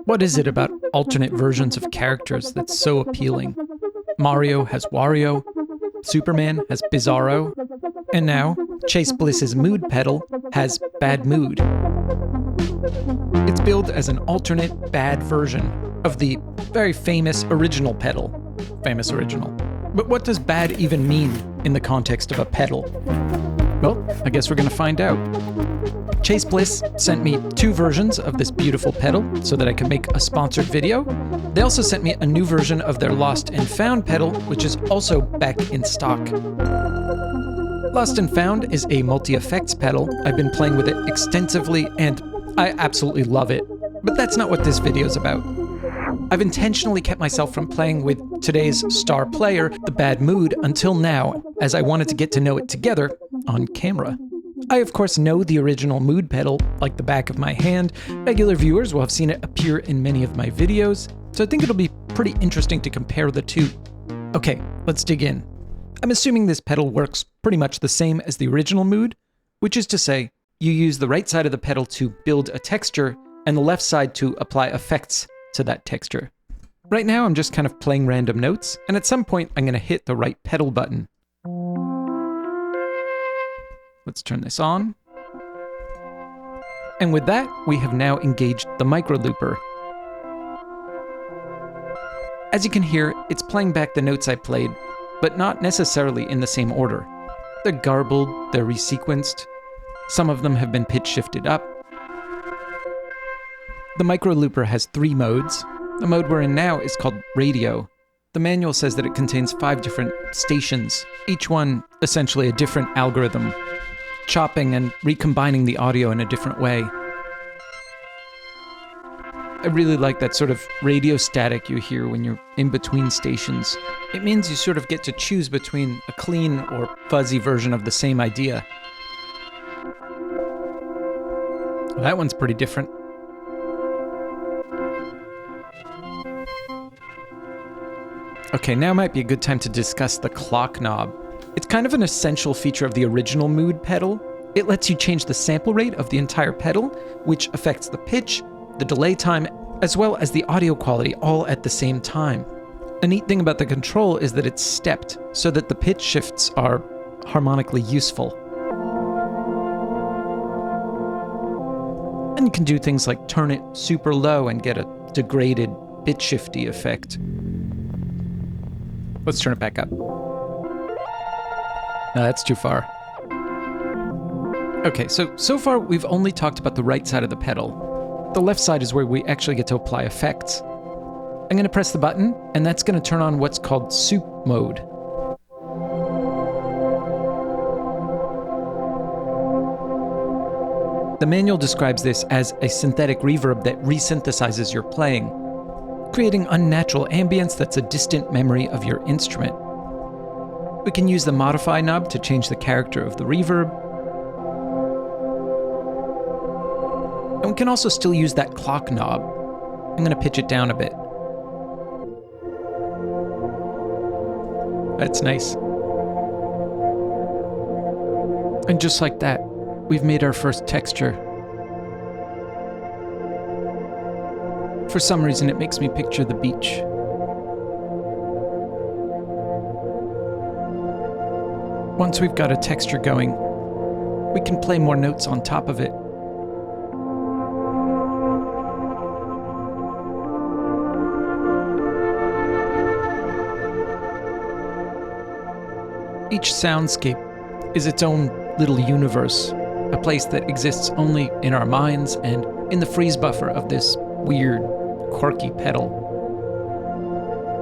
What is it about alternate versions of characters that's so appealing? Mario has Wario, Superman has Bizarro, and now Chase Bliss's mood pedal has Bad Mood. It's billed as an alternate bad version of the very famous original pedal. Famous original. But what does bad even mean in the context of a pedal? Well, I guess we're gonna find out. Chase Bliss sent me 2 versions of this beautiful pedal so that I could make a sponsored video. They also sent me a new version of their Lost and Found pedal, which is also back in stock. Lost and Found is a multi-effects pedal. I've been playing with it extensively and I absolutely love it. But that's not what this video is about. I've intentionally kept myself from playing with today's star player, the Bad Mood, until now, as I wanted to get to know it together on camera. I of course know the original mood pedal like the back of my hand. Regular viewers will have seen it appear in many of my videos, so I think it'll be pretty interesting to compare the two. Okay, let's dig in. I'm assuming this pedal works pretty much the same as the original mood, which is to say, you use the right side of the pedal to build a texture and the left side to apply effects to that texture. Right now I'm just kind of playing random notes, and at some point I'm going to hit the right pedal button. Let's turn this on. And with that, we have now engaged the micro looper. As you can hear, it's playing back the notes I played, but not necessarily in the same order. They're garbled, they're resequenced. Some of them have been pitch shifted up. The micro looper has 3 modes. The mode we're in now is called radio. The manual says that it contains 5 different stations, each one essentially a different algorithm, chopping and recombining the audio in a different way. I really like that sort of radio static you hear when you're in between stations. It means you sort of get to choose between a clean or fuzzy version of the same idea. Well, that one's pretty different. Okay, now might be a good time to discuss the clock knob. It's kind of an essential feature of the original mood pedal. It lets you change the sample rate of the entire pedal, which affects the pitch, the delay time, as well as the audio quality all at the same time. A neat thing about the control is that it's stepped, so that the pitch shifts are harmonically useful. And you can do things like turn it super low and get a degraded bit shifty effect. Let's turn it back up. No, that's too far. Okay, so far we've only talked about the right side of the pedal. The left side is where we actually get to apply effects. I'm going to press the button, and that's going to turn on what's called soup mode. The manual describes this as a synthetic reverb that resynthesizes your playing, creating unnatural ambience that's a distant memory of your instrument. We can use the modify knob to change the character of the reverb, and we can also still use that clock knob. I'm going to pitch it down a bit. That's nice. And just like that, we've made our first texture. For some reason, it makes me picture the beach. Once we've got a texture going, we can play more notes on top of it. Each soundscape is its own little universe, a place that exists only in our minds and in the freeze buffer of this weird, quirky pedal.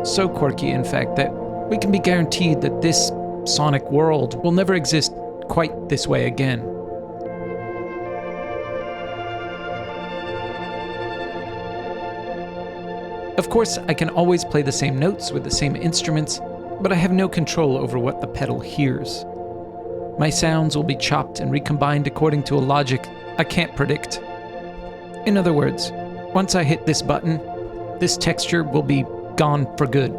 So quirky, in fact, that we can be guaranteed that this sonic world will never exist quite this way again. Of course, I can always play the same notes with the same instruments, but I have no control over what the pedal hears. My sounds will be chopped and recombined according to a logic I can't predict. In other words, once I hit this button, this texture will be gone for good.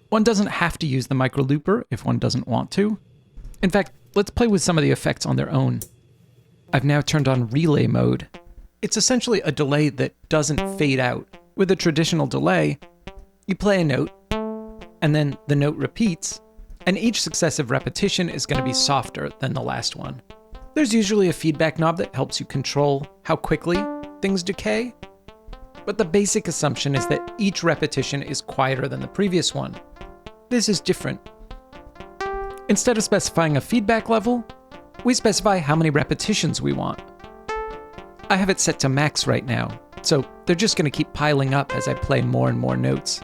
One doesn't have to use the micro looper if one doesn't want to. In fact, let's play with some of the effects on their own. I've now turned on relay mode. It's essentially a delay that doesn't fade out. With a traditional delay, you play a note, and then the note repeats, and each successive repetition is going to be softer than the last one. There's usually a feedback knob that helps you control how quickly things decay, but the basic assumption is that each repetition is quieter than the previous one. This is different. Instead of specifying a feedback level, we specify how many repetitions we want. I have it set to max right now, so they're just going to keep piling up as I play more and more notes.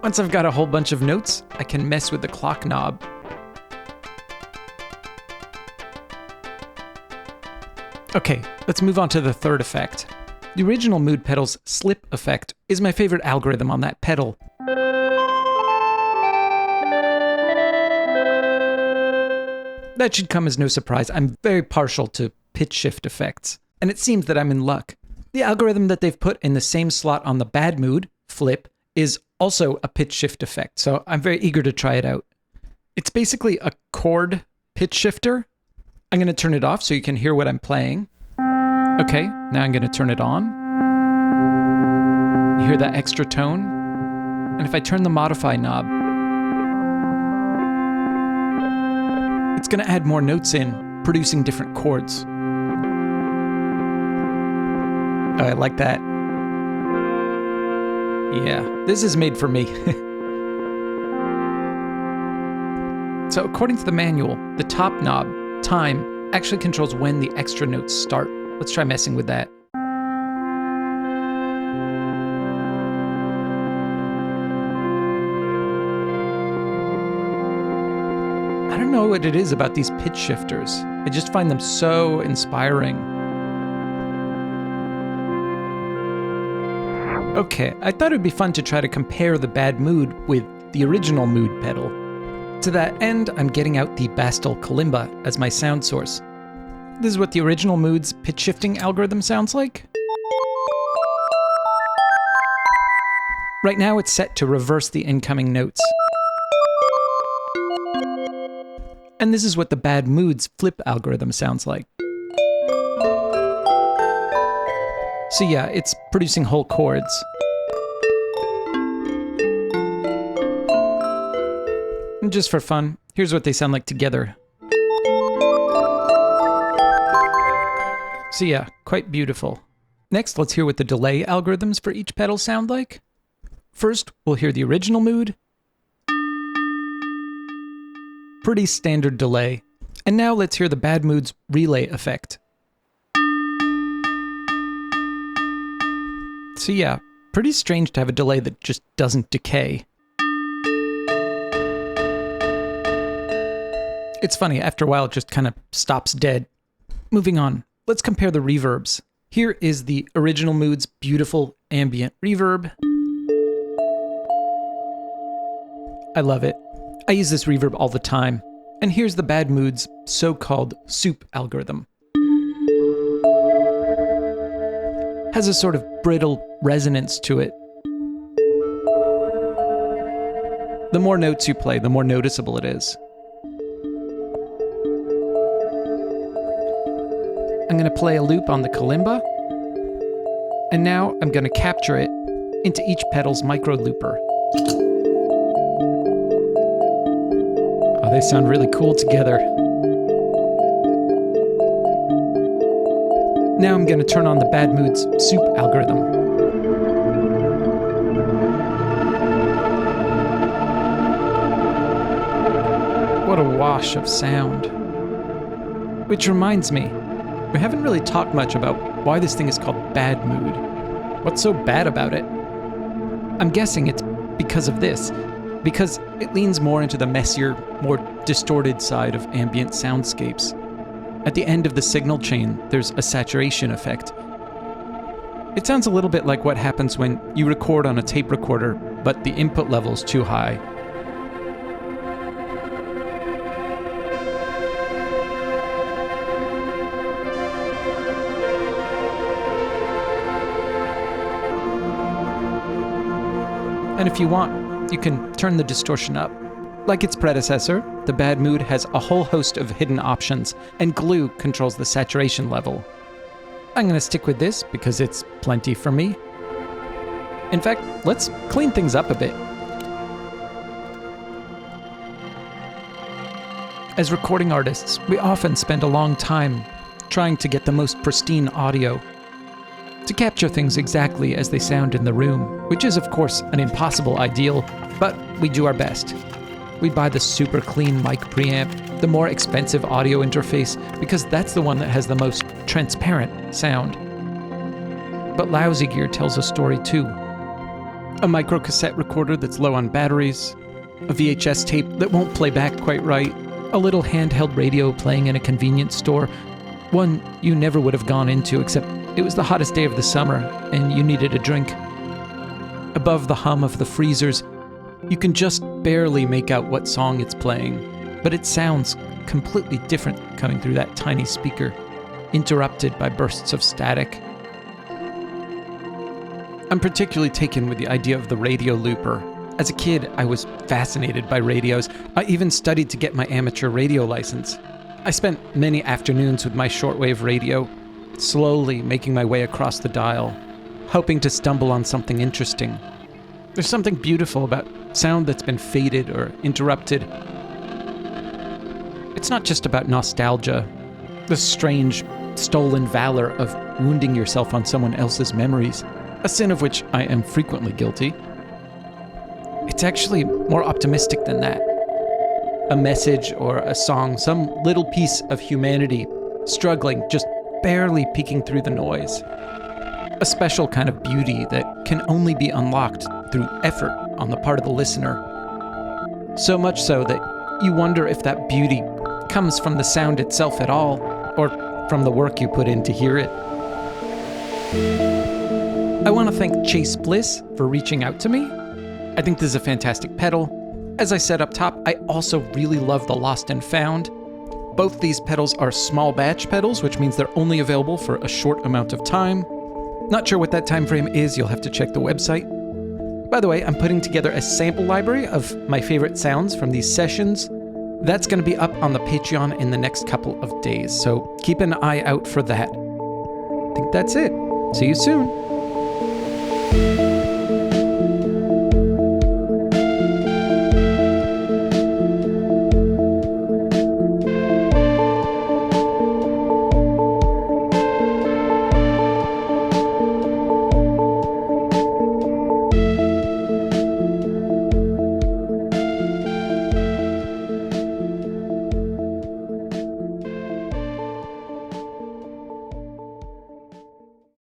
Once I've got a whole bunch of notes, I can mess with the clock knob. Okay, let's move on to the third effect. The original mood pedal's slip effect is my favorite algorithm on that pedal. That should come as no surprise. I'm very partial to pitch shift effects, and it seems that I'm in luck. The algorithm that they've put in the same slot on the bad mood, flip, is also a pitch shift effect, so I'm very eager to try it out. It's basically a chord pitch shifter. I'm going to turn it off so you can hear what I'm playing. Okay, now I'm going to turn it on. You hear that extra tone? And if I turn the modify knob, it's going to add more notes in, producing different chords. Oh, I like that. Yeah, this is made for me. So according to the manual, the top knob, time, actually controls when the extra notes start. Let's try messing with that. I don't know what it is about these pitch shifters. I just find them so inspiring. Okay, I thought it would be fun to try to compare the bad mood with the original mood pedal. To that end, I'm getting out the Bastel Kalimba as my sound source. This is what the original mood's pitch shifting algorithm sounds like. Right now it's set to reverse the incoming notes. And this is what the bad mood's flip algorithm sounds like. So yeah, it's producing whole chords. And just for fun, here's what they sound like together. So yeah, quite beautiful. Next, let's hear what the delay algorithms for each pedal sound like. First, we'll hear the original mood. Pretty standard delay. And now let's hear the bad mood's relay effect. So yeah, pretty strange to have a delay that just doesn't decay. It's funny, after a while it just kind of stops dead. Moving on, let's compare the reverbs. Here is the original mood's beautiful ambient reverb. I love it. I use this reverb all the time. And here's the bad mood's so-called soup algorithm. Has a sort of brittle resonance to it. The more notes you play, the more noticeable it is. I'm going to play a loop on the kalimba, and now I'm going to capture it into each pedal's micro looper. Oh, they sound really cool together. Now I'm going to turn on the bad mood's soup algorithm. What a wash of sound. Which reminds me, we haven't really talked much about why this thing is called bad mood. What's so bad about it? I'm guessing it's because of this. Because it leans more into the messier, more distorted side of ambient soundscapes. At the end of the signal chain, there's a saturation effect. It sounds a little bit like what happens when you record on a tape recorder, but the input level's too high. And if you want, you can turn the distortion up. Like its predecessor, the Bad Mood has a whole host of hidden options, and Glue controls the saturation level. I'm going to stick with this because it's plenty for me. In fact, let's clean things up a bit. As recording artists, we often spend a long time trying to get the most pristine audio, to capture things exactly as they sound in the room, which is of course an impossible ideal, but we do our best. We buy the super clean mic preamp, the more expensive audio interface, because that's the one that has the most transparent sound. But lousy gear tells a story too. A microcassette recorder that's low on batteries, a VHS tape that won't play back quite right, a little handheld radio playing in a convenience store, one you never would have gone into except it was the hottest day of the summer and you needed a drink. Above the hum of the freezers, you can just barely make out what song it's playing, but it sounds completely different coming through that tiny speaker, interrupted by bursts of static. I'm particularly taken with the idea of the radio looper. As a kid, I was fascinated by radios. I even studied to get my amateur radio license. I spent many afternoons with my shortwave radio, slowly making my way across the dial, hoping to stumble on something interesting. There's something beautiful about sound that's been faded or interrupted. It's not just about nostalgia, the strange, stolen valor of wounding yourself on someone else's memories, a sin of which I am frequently guilty. It's actually more optimistic than that. A message or a song, some little piece of humanity struggling, just barely peeking through the noise. A special kind of beauty that can only be unlocked through effort on the part of the listener. So much so that you wonder if that beauty comes from the sound itself at all, or from the work you put in to hear it. I want to thank Chase Bliss for reaching out to me. I think this is a fantastic pedal. As I said up top, I also really love the Lost and Found. Both these pedals are small batch pedals, which means they're only available for a short amount of time. Not sure what that time frame is, you'll have to check the website. By the way, I'm putting together a sample library of my favorite sounds from these sessions. That's going to be up on the Patreon in the next couple of days, so keep an eye out for that. I think that's it. See you soon.